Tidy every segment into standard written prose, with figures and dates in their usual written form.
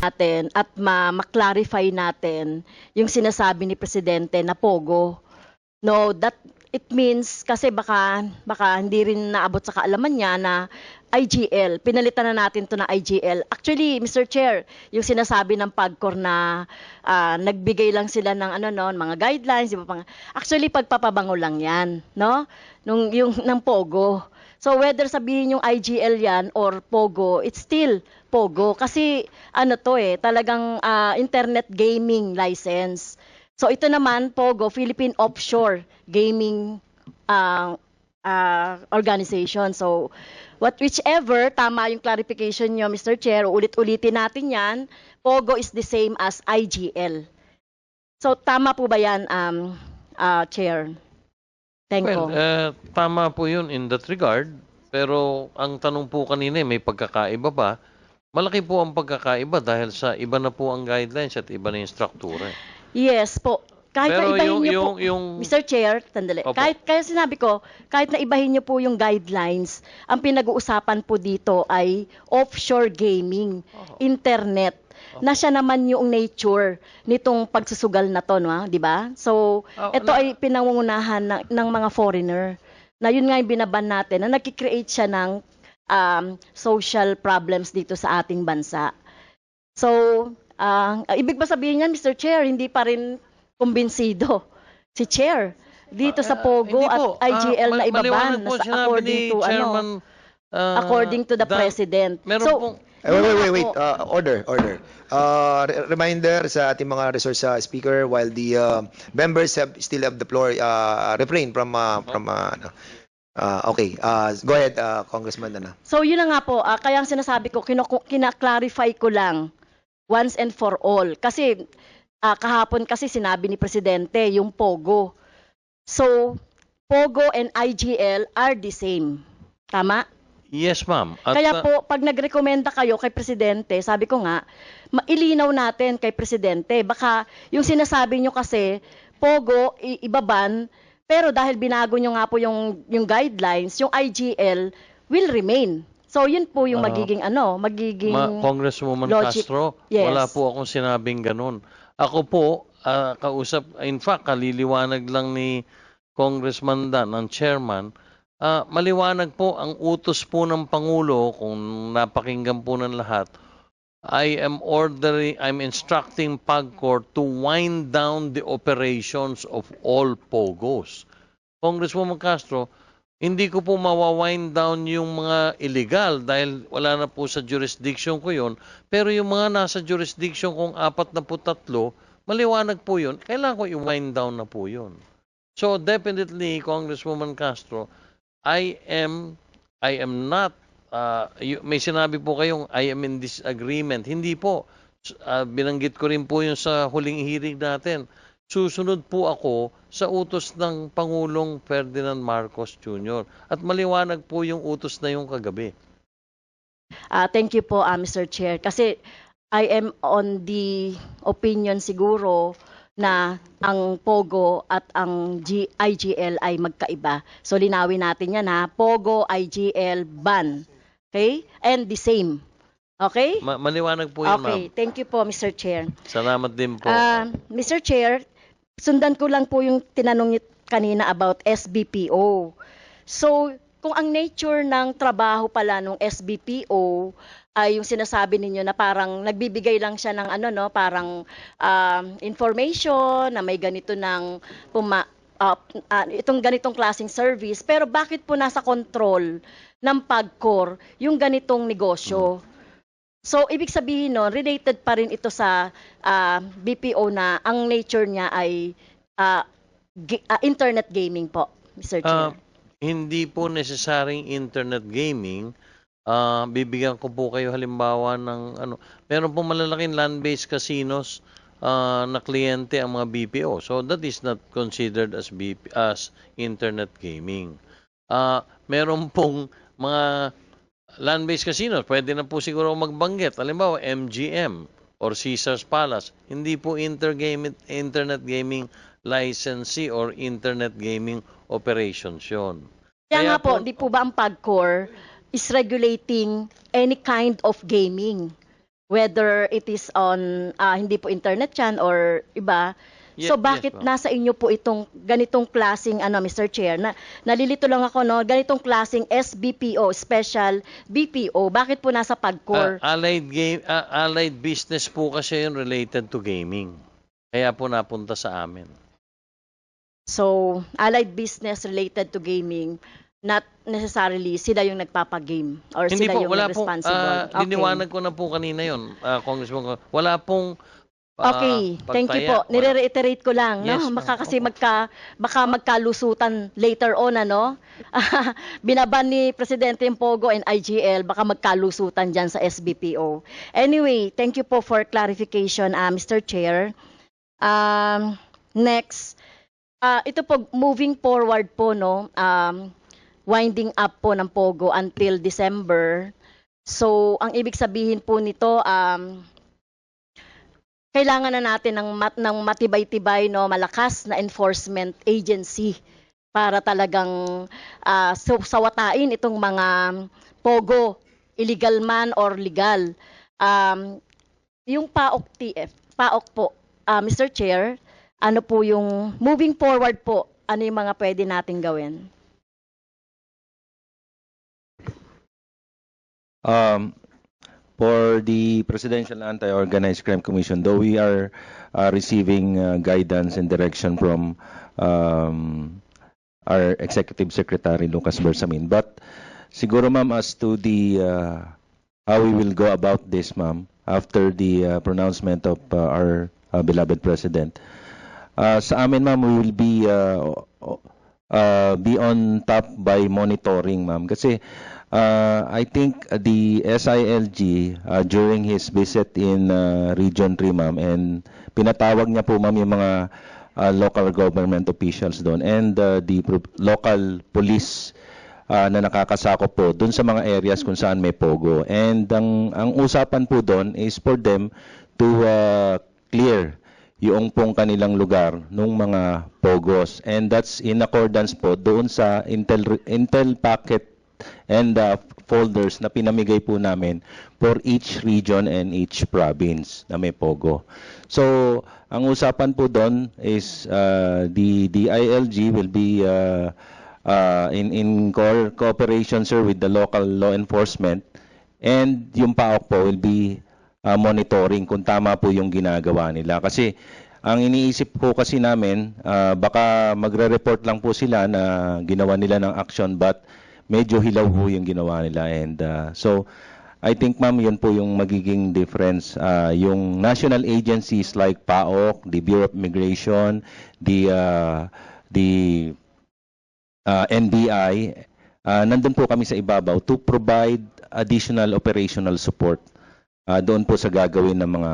natin at ma-clarify natin yung sinasabi ni Presidente na pogo. No, that it means kasi baka hindi rin naabot sa kaalaman niya na IGL, pinalitan na natin to na IGL. Actually, Mr. Chair, yung sinasabi ng PAGCOR na nagbigay lang sila ng mga guidelines, di ba? Actually, pagpapabango lang 'yan, no? Yung ng pogo. So whether sabihin yung IGL yan or Pogo, it's still Pogo. Kasi talagang internet gaming license. So ito naman, Pogo, Philippine Offshore Gaming Organization. So whichever, tama yung clarification nyo, Mr. Chair, ulit-ulitin natin yan, Pogo is the same as IGL. So tama po ba yan, Chair? Thank you. Tama po yun in that regard. Pero ang tanong po kanina, may pagkakaiba ba? Malaki po ang pagkakaiba dahil sa iba na po ang guidelines at iba na yung struktura. Yes po. Kahit Pero na ibahin niyo po, Mr. Chair, sandali. Opo. Kaya sinabi ko, kahit na ibahin niyo po yung guidelines, ang pinag-uusapan po dito ay offshore gaming, internet, na siya naman yung nature nitong pagsusugal na to, no, di ba? So, ito ay pinangungunahan ng mga foreigner, na yun nga yung binaban natin, na nagki-create siya ng social problems dito sa ating bansa. So, ibig ba sabihin niyan, Mr. Chair, hindi pa rin kumbinsido si Chair dito sa Pogo at IGL na ibaban according to the President. So, Wait. Order. Reminder sa ating mga resource speaker while the members still have the floor, refrain from okay. Go ahead, Congressman Ana. So yun na nga po, kaya ang sinasabi ko, kina-clarify ko lang once and for all. Kasi kahapon kasi sinabi ni Presidente yung Pogo. So, Pogo and IGL are the same. Tama? Yes, ma'am. Kaya po, pag nagrekomenda kayo kay Presidente, sabi ko nga, mailinaw natin kay Presidente. Baka yung sinasabi nyo kasi, Pogo, ibaban, pero dahil binago nyo nga po yung guidelines, yung IGL will remain. So, yun po yung magiging Congresswoman logic. Castro, Yes. wala po akong sinabing ganun. Ako po, kausap, in fact, kaliliwanag lang ni Congressman Dan, ang chairman, maliwanag po ang utos po ng Pangulo, kung napakinggan po ng lahat, I'm instructing PAGCOR to wind down the operations of all POGOs. Congresswoman Castro, hindi ko po mawawind down yung mga illegal dahil wala na po sa jurisdiction ko yun. Pero yung mga nasa jurisdiction kong 43, maliwanag po yun. Kailangan ko i-wind down na po yun. So definitely, Congresswoman Castro, I am not, may sinabi po kayong I am in disagreement. Hindi po. Binanggit ko rin po yun sa huling hearing natin. Susunod po ako sa utos ng Pangulong Ferdinand Marcos Jr. At maliwanag po yung utos na yung kagabi. Thank you po, Mr. Chair. Kasi I am on the opinion siguro na ang Pogo at ang IGL ay magkaiba. So linawin natin yan ha. Pogo, IGL, ban. Okay? And the same. Okay? Maliwanag po yun, okay. ma'am. Thank you po, Mr. Chair. Salamat din po. Mr. Chair, sundan ko lang po yung tinanong niyo kanina about SBPO. So, kung ang nature ng trabaho pala ng SBPO ay yung sinasabi ninyo na parang nagbibigay lang siya ng parang information na may ganito ng itong ganitong klaseng service, pero bakit po nasa control ng PAGCOR yung ganitong negosyo? So, ibig sabihin no, related pa rin ito sa BPO na ang nature niya ay internet gaming po, Mr. Chair. Hindi po necessaryong internet gaming. Bibigyan ko po kayo halimbawa ng meron po malalaking land-based casinos na kliyente ang mga BPO. So that is not considered as internet gaming. Meron pong mga land-based casinos, pwede na po siguro magbanggit. Halimbawa, MGM or Caesars Palace. Hindi po internet gaming licensee or internet gaming operations yun. Kaya nga po, di po ba ang PAGCOR is regulating any kind of gaming? whether it is on, hindi po internet yan or iba. So Yes, bakit ma'am. nasa inyo po itong ganitong klasing Mr. Chair, na nalilito lang ako, no, ganitong klasing SBPO, Special BPO, bakit po nasa PAGCOR? Allied business po kasi yun related to gaming. Kaya po napunta sa amin. So, allied business related to gaming, not necessarily sila yung nagpapagame or Hindi sila po, yung wala pong, responsible. liniwanag ko na po kanina yun, Congressman. Wala pong Okay, thank you po. pagtaya. Nire-reiterate ko lang, no? Yes, ma'am. Baka kasi Opo. baka magkalusutan later on, ano? Binaban ni Presidente yung Pogo and IGL, baka magkalusutan dyan sa SBPO. Anyway, thank you po for clarification, Mr. Chair. Next, ito po, moving forward po, no? Winding up po ng Pogo until December. So, ang ibig sabihin po nito, kailangan na natin ng matibay-tibay, no, malakas na enforcement agency para talagang sawatain itong mga pogo, illegal man or legal. Yung PAOK po, Mr. Chair, ano po yung moving forward po, ano yung mga pwede nating gawin? For the Presidential Anti-Organized Crime Commission, though we are receiving guidance and direction from our Executive Secretary Lucas Bersamin, but siguro ma'am, as to the how we will go about this, ma'am, after the pronouncement of our beloved President, sa amin ma'am, we will be on top by monitoring, ma'am, kasi I think the SILG during his visit in Region 3, ma'am, and pinatawag niya po, ma'am, yung mga local government officials doon and the local police na nakakasakop po doon sa mga areas kung saan may pogo. And ang usapan po doon is for them to clear yung pong kanilang lugar nung mga pogos. And that's in accordance po doon sa intel packet and folders na pinamigay po namin for each region and each province na may pogo. So, ang usapan po doon is the DILG will be in cooperation, sir, with the local law enforcement, and yung PAOK po will be monitoring kung tama po yung ginagawa nila. Kasi ang iniisip po kasi namin, baka magre-report lang po sila na ginawa nila ng action, but medyo hilaw po yung ginawa nila. And so, I think, ma'am, yun po yung magiging difference. Yung national agencies like PAOK, the Bureau of Immigration, the NBI, nandun po kami sa ibabaw to provide additional operational support doon po sa gagawin ng mga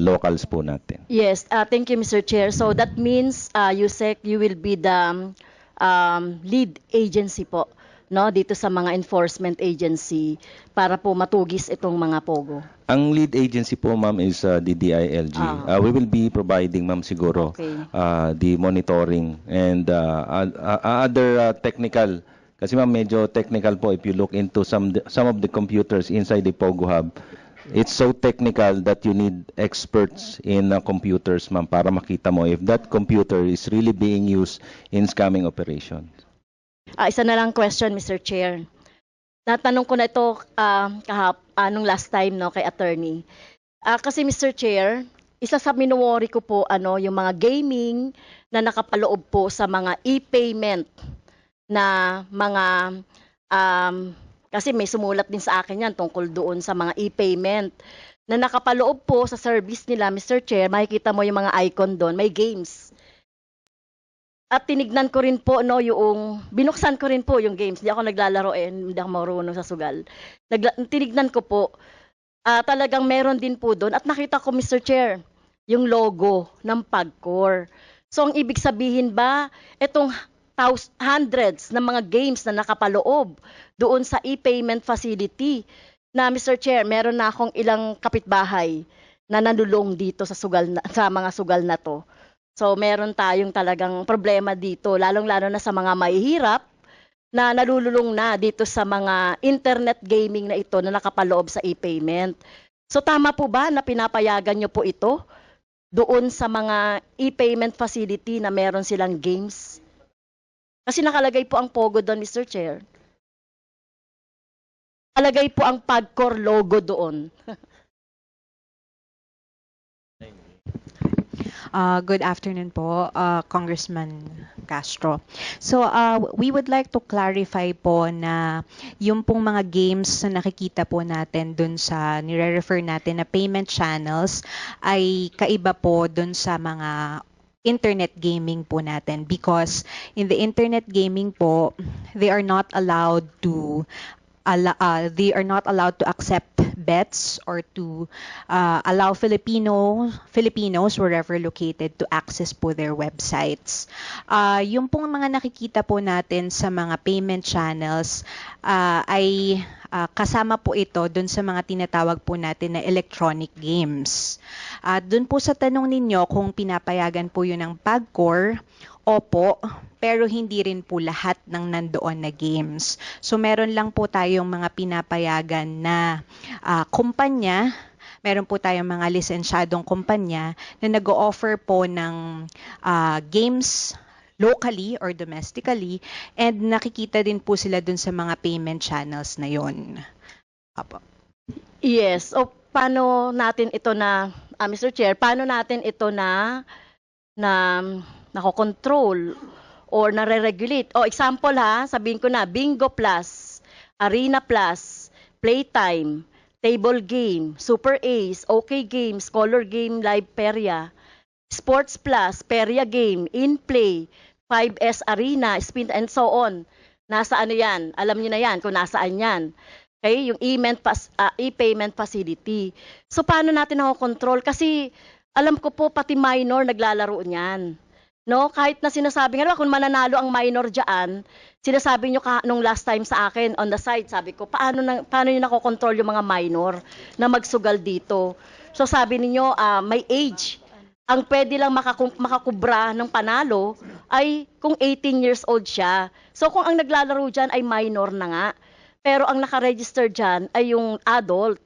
locals po natin. Yes, thank you, Mr. Chair. So that means, Yusek, you will be the lead agency po, no, dito sa mga enforcement agency para po matugis itong mga pogo. Ang lead agency po, ma'am, is the DILG. We will be providing, ma'am, siguro the monitoring and other technical. Kasi, ma'am, medyo technical po if you look into some of the computers inside the Pogo Hub. It's so technical that you need experts in computers, ma'am, para makita mo if that computer is really being used in scamming operations. Isa na lang question, Mr. Chair. Natanong ko na ito nung last time, no, kay attorney. Kasi Mr. Chair, isa sa minuwori ko po yung mga gaming na nakapaloob po sa mga e-payment na mga kasi may sumulat din sa akin yan tungkol doon sa mga e-payment na nakapaloob po sa service nila, Mr. Chair. Makikita mo yung mga icon doon, may games. At tinignan ko rin po, no, binuksan ko rin po yung games. Hindi ako naglalaro hindi ako marunong sa sugal. Tinignan ko po, talagang meron din po doon. At nakita ko, Mr. Chair, yung logo ng PAGCOR. So, ang ibig sabihin ba, itong hundreds ng mga games na nakapaloob doon sa e-payment facility na, Mr. Chair, meron na akong ilang kapitbahay na nanulong dito sa mga sugal na to. So, meron tayong talagang problema dito, lalong-lalo na sa mga mahihirap na nalululong na dito sa mga internet gaming na ito na nakapaloob sa e-payment. So tama po ba na pinapayagan nyo po ito doon sa mga e-payment facility na meron silang games? Kasi nakalagay po ang Pogo doon, Mr. Chair. Nakalagay po ang PAGCOR logo doon. Good afternoon po, Congressman Castro. So, we would like to clarify po na yung pong mga games na nakikita po natin dun sa nire-refer natin na payment channels ay kaiba po dun sa mga internet gaming po natin, because in the internet gaming po, they are not allowed to accept bets or to allow Filipinos wherever located to access po their websites. Yung pong mga nakikita po natin sa mga payment channels ay kasama po ito dun sa mga tinatawag po natin na electronic games. Dun po sa tanong ninyo kung pinapayagan po yun ng PAGCOR, opo, pero hindi rin po lahat ng nandoon na games. So meron lang po tayong mga pinapayagan na kumpanya, meron po tayong mga lisensyadong kumpanya na nag-o-offer po ng games locally or domestically, and nakikita din po sila dun sa mga payment channels na yon. Apo. Yes. O paano natin ito na, Mr. Chair, paano natin ito na nakokontrol or nare-regulate? O example ha, sabihin ko na, Bingo Plus, Arena Plus, Playtime, Table Game, Super Ace, OK Games, Color Game, Live Peria, Sports Plus, Peria Game, In-Play, 5S Arena, Spin and so on. Nasa ano yan? Alam niyo na yan kung nasaan yan. Okay, yung e-payment facility. So paano natin nakokontrol? Kasi alam ko po pati minor naglalaro niyan. No, kahit na sinasabi nga kung mananalo ang minor diyan, sinasabi niyo nung last time sa akin on the side, sabi ko, paano niyo nakokontrol yung mga minor na magsugal dito? So sabi niyo may age. Ang pwede lang makakubra ng panalo ay kung 18 years old siya. So kung ang naglalaro diyan ay minor na nga, pero ang naka-register diyan ay yung adult.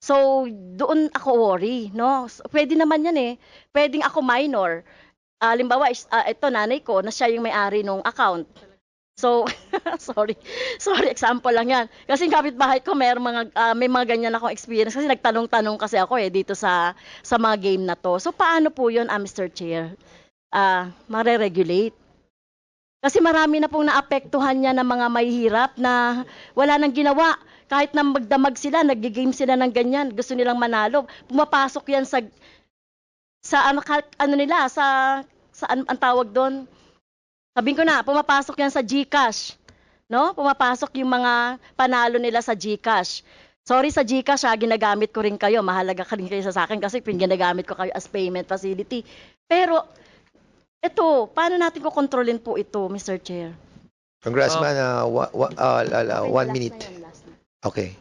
So doon ako worry, no? So, pwede naman yan eh. Pwedeng ako minor. Halimbawa, ito nanay ko na siya yung may-ari ng account. So, sorry, example lang yan. Kasi yung kapitbahay ko, may mga ganyan akong experience. Kasi nagtanong-tanong kasi ako dito sa mga game na to. So, paano po yun, Mr. Chair? Mare-regulate? Kasi marami na pong naapektuhan niya ng mga mahihirap na wala nang ginawa. Kahit na magdamag sila, nag-game sila ng ganyan, gusto nilang manalo. Pumapasok yan sa ang tawag doon. Sabihin ko na, pumapasok yan sa GCash. No? Pumapasok yung mga panalo nila sa GCash. Sorry sa GCash, ginagamit ko rin kayo. Mahalaga ka rin kayo sa akin kasi ginagamit ko kayo as payment facility. Pero, ito, paano natin ko kontrolin po ito, Mr. Chair? Congressman, 1 minute. Okay.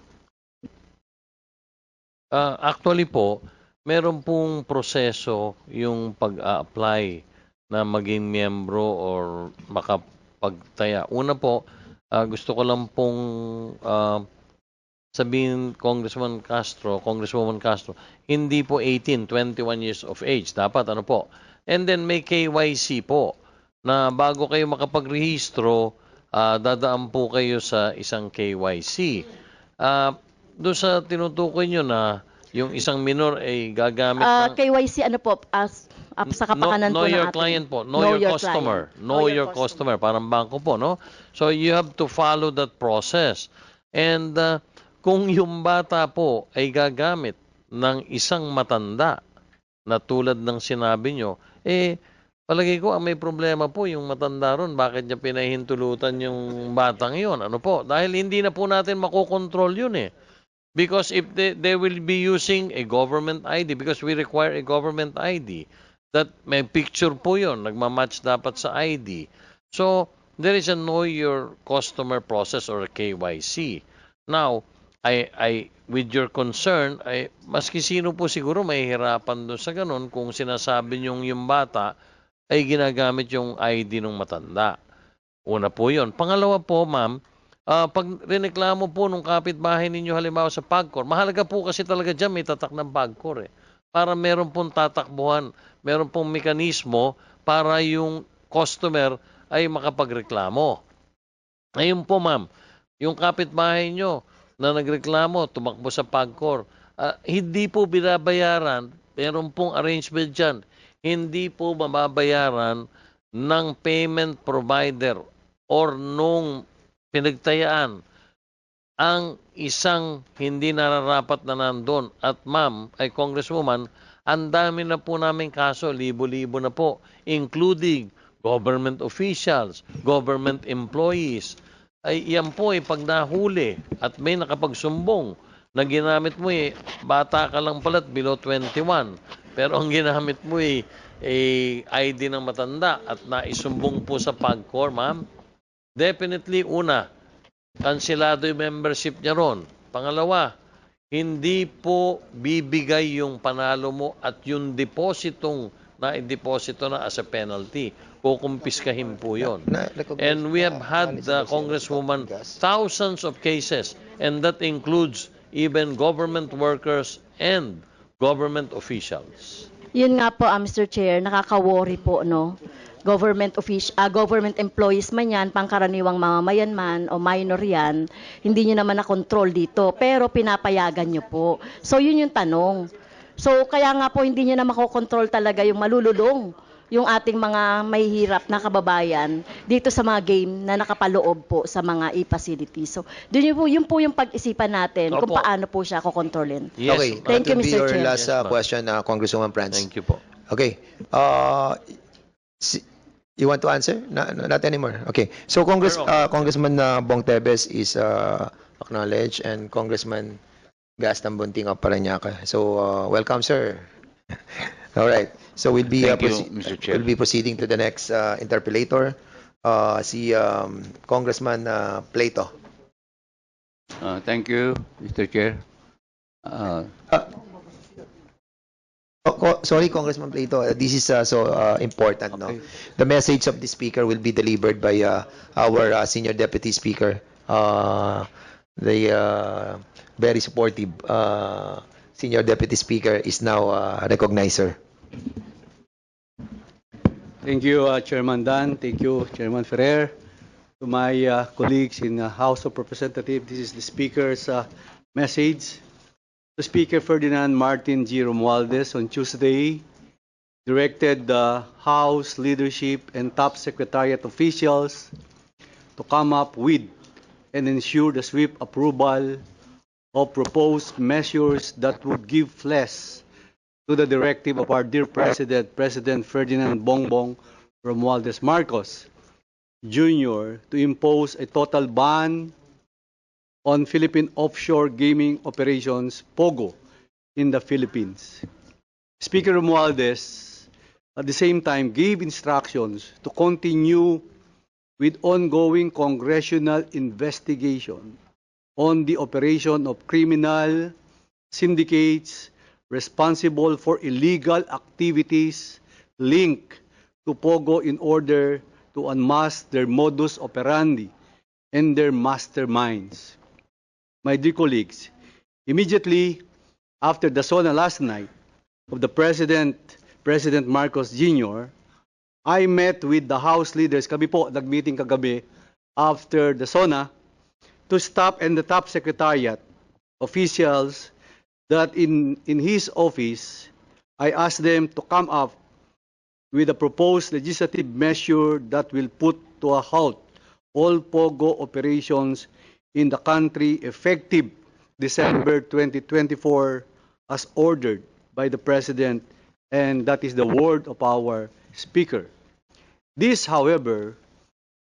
Actually po, meron pong proseso yung pag-a-apply na maging miyembro or makapagtaya. Una po, gusto ko lang pong sabihin Congresswoman Castro, hindi po 18, 21 years of age. Dapat ano po. And then may KYC po na bago kayo makapagrehistro, dadaan po kayo sa isang KYC. Doon sa tinutukoy nyo na yung isang minor ay gagamit ng... KYC ano po, sa kapakanan know po ng your ating... client po. Know your customer. Know your customer. Parang bangko po, no? So, you have to follow that process. And kung yung bata po ay gagamit ng isang matanda na tulad ng sinabi nyo, palagay ko ang may problema po yung matanda ron. Bakit niya pinahintulutan yung batang yun? Ano po? Dahil hindi na po natin makokontrol yun eh. Because if they will be using a government ID, because we require a government ID, that may picture po yun, nagmamatch dapat sa ID. So, there is a know your customer process or a KYC. Now, with your concern, maski sino po siguro mahihirapan doon sa ganun kung sinasabi niyong yung bata ay ginagamit yung ID ng matanda. Una po yun. Pangalawa po, ma'am, Pag rineklamo po nung kapitbahay ninyo halimbawa sa PAGCOR, mahalaga po kasi talaga dyan may tatak ng PAGCOR para meron pong tatakbuhan, meron pong mekanismo para yung customer ay makapagreklamo. Ngayon po ma'am, yung kapitbahay nyo na nagreklamo, tumakbo sa PAGCOR, hindi po binabayaran, meron pong arrangement dyan, hindi po mababayaran ng payment provider or nung pinagtayaan ang isang hindi nararapat na nandun. At ma'am, ay congresswoman, ang dami na po namin kaso, libo-libo na po, including government officials, government employees. Ay yan po pag nahuli at may nakapagsumbong na ginamit mo bata ka lang pala at below 21. Pero ang ginamit mo ID ng matanda at naisumbong po sa PAGCOR, ma'am, definitely, una, kansilado yung membership niya ron. Pangalawa, hindi po bibigay yung panalo mo at yung depositong na-deposito na as a penalty. Kukumpiskahin po yun. And we have had, Congresswoman, thousands of cases, and that includes even government workers and government officials. Yun nga po, Mr. Chair, nakaka-worry po, no? Government employees man yan, pangkaraniwang mamamayan man o minor yan, hindi nyo naman na-control dito, pero pinapayagan nyo po. So yun yung tanong. So kaya nga po hindi nyo na makokontrol talaga yung malululong, yung ating mga mahihirap na kababayan dito sa mga game na nakapaloob po sa mga e-facility. So yun po yung pag-isipan natin kung Opo. paano po siya kukontrolin. Yes, Okay, ma'am. Thank you, that will be Mr. your Chair. last Yes, ma'am. question, Congresswoman Franz. Thank you po. Okay. You want to answer? Not anymore. Okay. So Congressman Bong Tebes is acknowledged, and Congressman Gaston Bunting of Parañaque. So welcome, sir. All right. So we'll be Thank you, Mr. Chair. we'll be proceeding to the next interpellator. Si Congressman Plato. Thank you, Mr. Chair. Sorry, Congressman Plato. This is so important. No, Okay. the message of the speaker will be delivered by our senior deputy speaker, the very supportive senior deputy speaker is now recognized, sir. Thank you, Chairman Dan. Thank you, Chairman Ferrer. To my colleagues in the House of Representatives, this is the Speaker's message. The Speaker Ferdinand Martin G. Romualdez on Tuesday directed the House leadership and top secretariat officials to come up with and ensure the swift approval of proposed measures that would give flesh to the directive of our dear President, President Ferdinand Bongbong Romualdez Marcos Jr. to impose a total ban on Philippine offshore gaming operations, POGO, in the Philippines. Speaker Romualdez, at the same time, gave instructions to continue with ongoing congressional investigation on the operation of criminal syndicates responsible for illegal activities linked to POGO in order to unmask their modus operandi and their masterminds. My dear colleagues, immediately after the SONA last night of the President Marcos Jr., I met with the House leaders, kami po nag-meeting kagabi after the SONA, to stop and the top secretariat officials that in his office, I asked them to come up with a proposed legislative measure that will put to a halt all POGO operations in the country effective December 2024 as ordered by the President, and that is the word of our Speaker. This, however,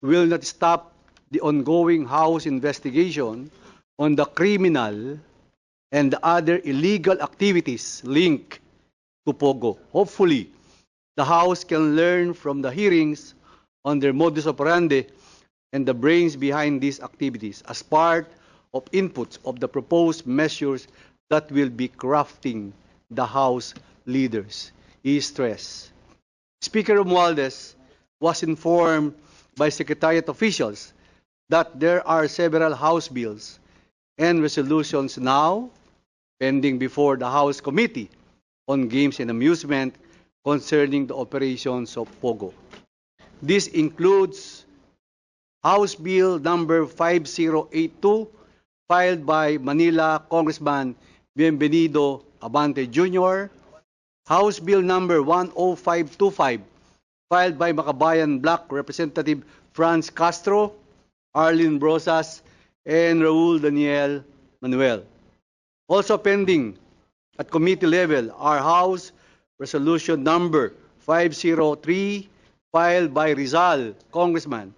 will not stop the ongoing House investigation on the criminal and the other illegal activities linked to POGO. Hopefully, the House can learn from the hearings on their modus operandi and the brains behind these activities as part of inputs of the proposed measures that will be crafting the House leaders. He stressed. Speaker Romualdez was informed by Secretariat officials that there are several House bills and resolutions now pending before the House Committee on Games and Amusement concerning the operations of POGO. This includes House Bill number 5082, filed by Manila Congressman Bienvenido Abante Jr., House Bill number 10525, filed by Makabayan Black Representative Franz Castro, Arlene Brosas, and Raul Daniel Manuel. Also pending at committee level are House Resolution number 503, filed by Rizal Congressman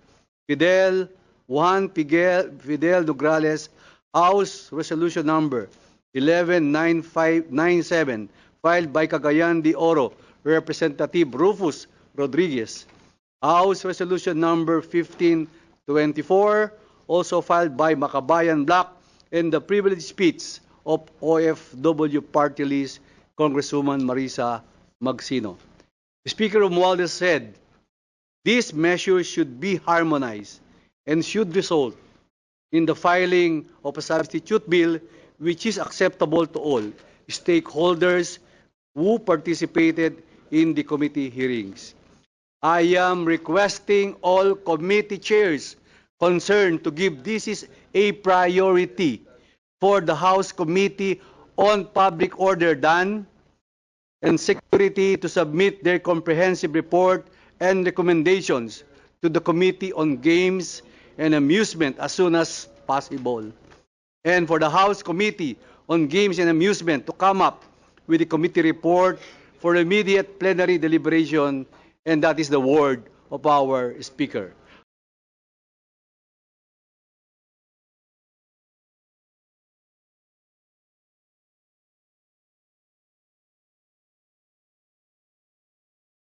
Fidel Nograles, House Resolution number 11997, filed by Cagayan de Oro Representative Rufus Rodriguez, House Resolution number 1524, also filed by Makabayan Black, and the privileged speech of OFW Party List Congresswoman Marisa Magsino. Speaker Romualdez said, these measures should be harmonized and should result in the filing of a substitute bill which is acceptable to all stakeholders who participated in the committee hearings. I am requesting all committee chairs concerned to give this is a priority for the House Committee on Public Order and Security to submit their comprehensive report and recommendations to the Committee on Games and Amusement as soon as possible. And for the House Committee on Games and Amusement to come up with a committee report for immediate plenary deliberation, and that is the word of our Speaker.